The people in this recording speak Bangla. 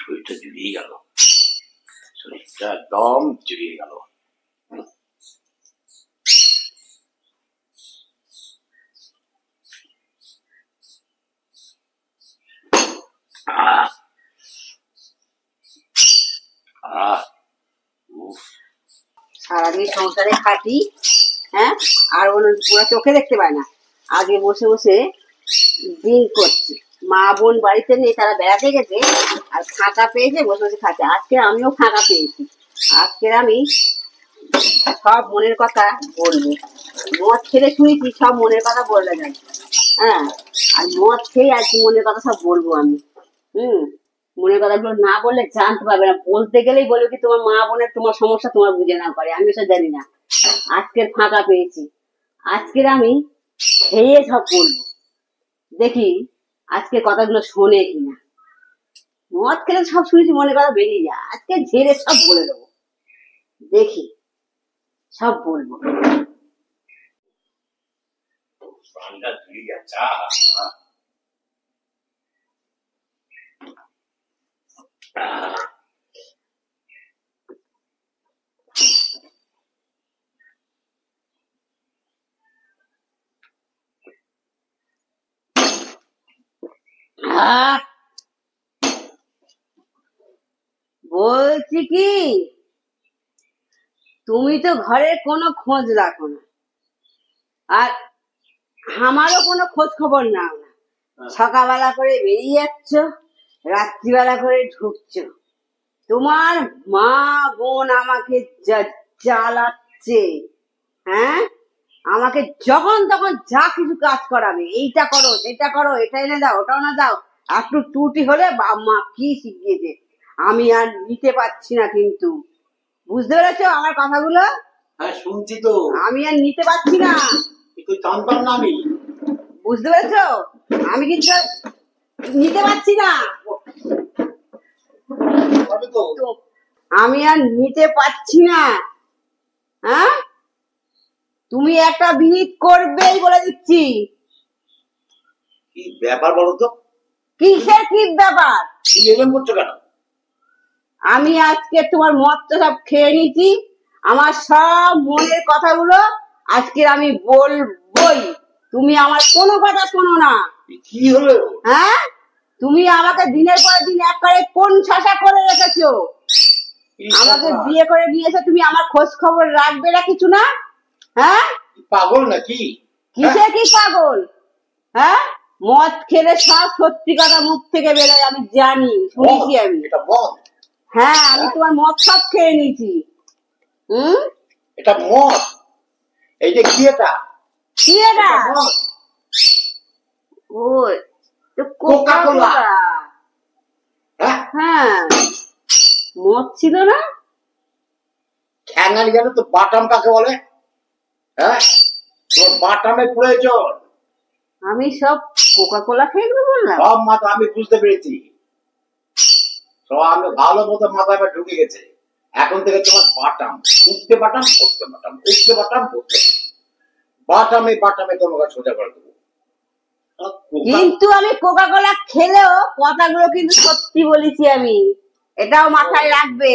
শরীরটা জুড়িয়ে গেল, শরীরটা একদম জুড়িয়ে গেল। সারাদিন সংসারে খাটি, হ্যাঁ, আর ওরা চোখে দেখতে পায় না। আগে বসে বসে দিন করছে, মা বোন বাড়িতে নেই, তারা বেড়াতে গেছে আর ফাঁকা পেয়েছে, বসে বসে খাচ্ছে। আজকে আমিও ফাঁকা পেয়েছি, আজকে আমি সব মনের কথা বলবো। মদ খেলে শুনেছি সব মনের কথা বললে যায়, হ্যাঁ, আর মদ খেয়ে আজকে মনের কথা সব বলবো আমি। মনের কথাগুলো না বললে জানতে পারবে না, বলতে গেলেই বলবে কি তোমার মা বোনের তোমার সমস্যা তোমার বুঝে না পারে। আমি ওসব জানি না, আজকের ফাঁকা পেয়েছি, আজকের আমি খেয়ে সব বলবো। দেখি আজকে কথাগুলো শোনে কিনা। মদ খেলে সব শুনেছি মনের কথা বেরিয়ে যায়, আজকে ঝেড়ে সব বলে দেবো, দেখি সব বলবো। বলছি কি, তুমি তো ঘরের কোনো খোঁজ রাখো না, আর আমারও কোনো খোঁজ খবর নাও না। সকালবেলা করে বেরিয়ে যাচ্ছ, রাত্রিবেলা করে ঢুকছো। তোমার মা বোন আমাকে জ্বালাচ্ছে, হ্যাঁ, আমাকে যখন তখন যা কিছু কাজ করাবে, এইটা করো সেটা করো, এটা এনে দাও ওটা না দাও। একটু ত্রুটি হলে মা কি শিখিয়েছে আমি আর নিতে পারছি না। কিন্তু বুঝতে পেরেছো আমার কথাগুলো? হ্যাঁ শুনছি তো, আমি আর নিতে পারছি না। জানতাম না আমি। বুঝতে পেরেছো? আমি কিন্তু নিতে পারছি না, আমি আর নিতে পারছি না। হ্যাঁ, তুমি একটা বিহিত করবেই বলে দিচ্ছি। কি ব্যাপার বলো তো? কিসের কি ব্যাপার? এরকম করছো কেন? আমি আজকে তোমার মদটা সব খেয়ে নিয়েছি, আমার সব মনের কথাগুলো আজকে আমি বলবই। তুমি আমার কোনো কথা শোনো না। কি হলো? হ্যাঁ, তুমি আমাকে দিনের পর দিন একবারে কোন শাসা করে রেখেছো। আমাকে বিয়ে করে নিয়েছো, তুমি আমার খোঁজ খবর রাখবে না কিছু না? হ্যাঁ, পাগল নাকি? কিসে কি পাগল? হ্যাঁ, মদ খেলে সব সত্যি কথা মুখ থেকে বেরোয়, আমি জানি, শুনেছি আমি। হ্যাঁ, আমি তোমার মদ সব খেয়ে নিয়েছি। এটা মদ? এই যে কি এটা? কি এটা? ও তো কোকা কোলা। হ্যাঁ, মদ ছিল না? খ্যাঙ্গানি গেল তো বাটাম কাকে বলে? হ্যাঁ, তোর বাটামে প্রয়োজন। আমি সব কোকা কোলা খেয়ে বললাম। সব মাথা আমি বুঝতে পেরেছি, সব আমি ভালো মতো মাথায় ঢুকে গেছে। এখন থেকে তোমার বাটাম, উঠতে বাটাম, পড়তে বাটাম, উঠতে বাটাম, পড়তে বাটামে বাটামে তোমাকে সোজা করে দেবো। কিন্তু আমি কোকা কোলা খেলেও কথাগুলো কিন্তু সত্যি বলেছি আমি, এটাও মাথায় রাখবে।